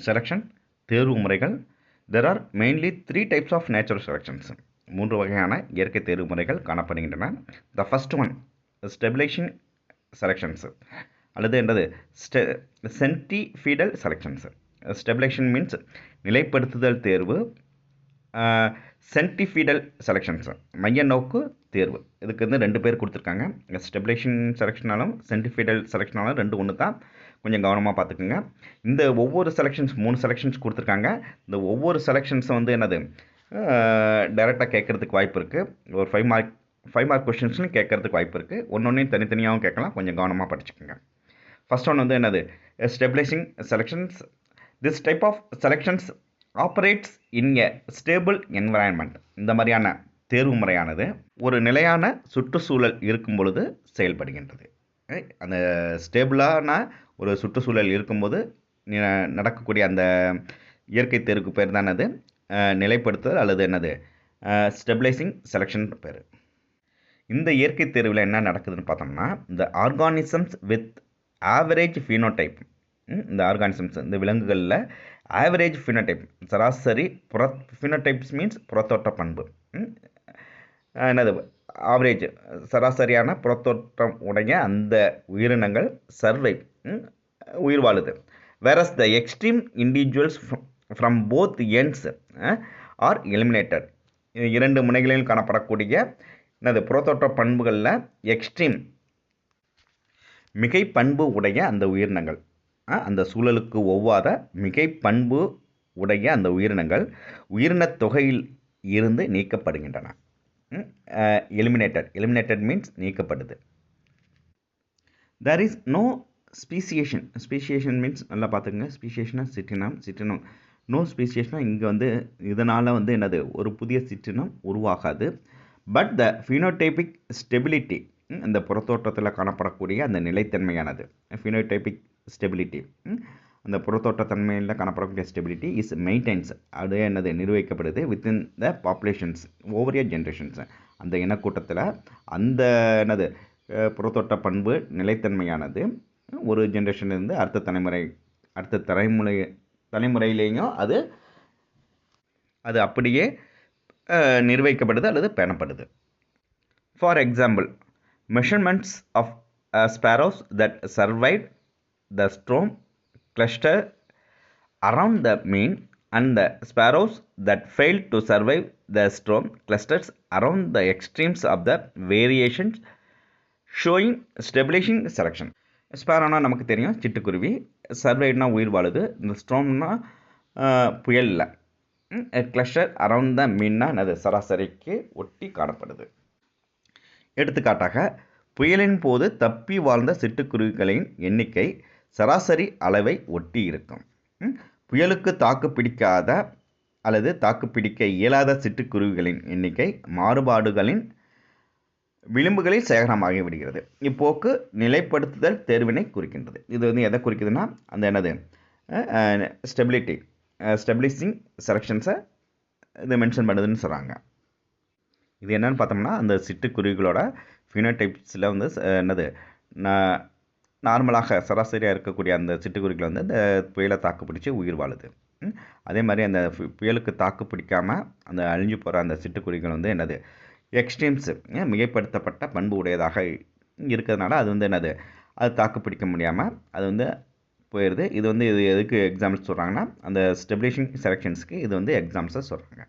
Selection தேர்வு முறைகள். There are mainly 3 types of natural selections. 3 வகையான இயற்கை தேர்வு முறைகள் காணப்படுகின்றன. The first one stabilising selections அல்லது என்னது சென்டிஃபீடல் செலெக்ஷன்ஸ். ஸ்டெபிலைசேஷன் மீன்ஸ் நிலைப்படுத்துதல் தேர்வு. சென்டிஃபீடல் செலெக்ஷன்ஸ் மைய நோக்கு தேர்வு. இதுக்கு வந்து 2 பேர் கொடுத்துருக்காங்க. ஸ்டெபிலைசேஷன் செலெக்ஷனாலும் சென்டிஃபீடல் செலெக்ஷனாலும் 2 ஒன்று தான். கொஞ்சம் கவனமாக பார்த்துக்குங்க. இந்த ஒவ்வொரு செலெக்ஷன்ஸ் 3 செலெக்ஷன்ஸ் கொடுத்துருக்காங்க. இந்த ஒவ்வொரு செலெக்ஷன்ஸும் வந்து என்னது டைரெக்டாக கேட்குறதுக்கு வாய்ப்பு இருக்குது. ஒரு 5 மார்க் கொஸ்டின்ஸ்லையும் கேட்குறதுக்கு வாய்ப்பு இருக்குது. ஒன்றொன்றையும் தனித்தனியாகவும் கேட்கலாம். கொஞ்சம் கவனமாக படிச்சுக்கோங்க. ஃபர்ஸ்ட் ஒன் வந்து என்னது stabilising selections. This type of selections operates in a stable environment. இந்த மாதிரியான தேர்வு முறையானது ஒரு நிலையான சுற்றுச்சூழல் இருக்கும் பொழுது செயல்படுகின்றது. அந்த ஸ்டேபிளான ஒரு சுற்றுச்சூழல் இருக்கும்போது நடக்கக்கூடிய அந்த இயற்கை தேர்வுக்கு பேர் தான் அது நிலைப்படுத்துதல் அல்லது என்னது ஸ்டெபிலைசிங் செலெக்ஷன் பேர். இந்த இயற்கை தேர்வில் என்ன நடக்குதுன்னு பார்த்தோம்னா, இந்த ஆர்கானிசம்ஸ் வித் ஆவரேஜ் ஃபினோடைப். இந்த ஆர்கானிசம்ஸ் இந்த விலங்குகளில் ஆவரேஜ் ஃபினோடைப் சராசரி ஃபினோடைப்ஸ் மீன்ஸ் புறத்தோற்ற பண்பு. என்னது ஆவரேஜ் சராசரியான புறத்தோற்றம் உடைய அந்த உயிரினங்கள் சர்வைவ் உயிர் வாழுது. Whereas the extreme individuals from both ends are eliminated. 2 முனைகளில் காணப்படக்கூடிய என்னது புறத்தோற்ற பண்புகளில் எக்ஸ்ட்ரீம் மிகை பண்பு உடைய அந்த உயிரினங்கள், அந்த சூழலுக்கு ஒவ்வாத மிகை பண்பு உடைய அந்த உயிரினங்கள் உயிரினத் தொகையில் இருந்து நீக்கப்படுகின்றன. எலிமினேட்டட் மீன்ஸ் நீக்கப்படுது. There is no speciation means நல்லா பார்த்துக்கங்க. ஸ்பீசியேஷனா சிற்றினம். நோ ஸ்பீசியேஷனா இங்கே வந்து இதனால் வந்து என்னது ஒரு புதிய சிற்றினம் உருவாகாது. பட் த ஃபினோடைபிக் ஸ்டெபிலிட்டி, இந்த புறத்தோற்றத்தில் காணப்படக்கூடிய அந்த நிலைத்தன்மையானது ஃபினோடைபிக் ஸ்டெபிலிட்டி, அந்த புறத்தோற்றத்தன்மையில் காணப்படக்கூடிய ஸ்டெபிலிட்டி இஸ் மெயின்டைன்ஸ். அது என்னது நிர்வகிக்கப்படுது within the populations over a generations. அந்த இனக்கூட்டத்தில் அந்த என்னது புறத்தோற்ற பண்பு நிலைத்தன்மையானது ஒரு ஜென்ரேஷன்லேருந்து அடுத்த தலைமுறையிலேயும் அது அப்படியே நிர்வகிக்கப்படுது அல்லது பேணப்படுது. For example, measurements of sparrows that survived the storm cluster around the mean and the sparrows that failed to survive the storm clusters around the extremes of the variations showing stabilizing selection. ஸ்பாரோனா நமக்கு தெரியும் சிட்டுக்குருவி, சர்வைவ்னா உயிர் வாழுது, இந்த ஸ்ட்ரோம்னா புயல் இல்லை, cluster around the மீன்னா அது சராசரிக்கு ஒட்டி காணப்படுது. எடுத்துக்காட்டாக, புயலின் போது தப்பி வாழ்ந்த சிட்டுக்குருவிகளின் எண்ணிக்கை சராசரி அளவை ஒட்டி இருக்கும். புயலுக்கு தாக்குப்பிடிக்காத அல்லது தாக்குப்பிடிக்க இயலாத சிட்டுக்குருவிகளின் எண்ணிக்கை மாறுபாடுகளின் விளிம்புகளில் சேகரமாகி விடுகிறது. இப்போக்கு நிலைப்படுத்துதல் தேர்வினை குறிக்கின்றது. இது வந்து எதை குறிக்குதுன்னா, அந்த என்னது ஸ்டெபிலைசிங் செலெக்ஷன்ஸை இது மென்ஷன் பண்ணுதுன்னு சொல்கிறாங்க. இது என்னன்னு பார்த்தோம்னா, அந்த சிட்டுக்குருவிகளோட ஃபினோடைப்ஸில் வந்து என்னது நார்மலாக சராசரியாக இருக்கக்கூடிய அந்த சிட்டுக்குருவிகள் வந்து அந்த புயலை தாக்குப்பிடிச்சு உயிர் வாழுது. அதே மாதிரி அந்த புயலுக்கு தாக்குப்பிடிக்காமல் அந்த அழிஞ்சு போகிற அந்த சிட்டுக்குருவிகள் வந்து என்னது எக்ஸ்ட்ரீம்ஸு மிகைப்படுத்தப்பட்ட பண்பு உடையதாக இருக்கிறதுனால அது வந்து என்னது அது தாக்குப்பிடிக்க முடியாமல் அது வந்து போயிடுது. இது வந்து இது எதுக்கு எக்ஸாம்பிள்ஸ் சொல்கிறாங்கன்னா, அந்த ஸ்டெபிலைசிங் செலெக்ஷன்ஸ்க்கு இது வந்து எக்ஸாம்பிள்ஸை சொல்கிறாங்க.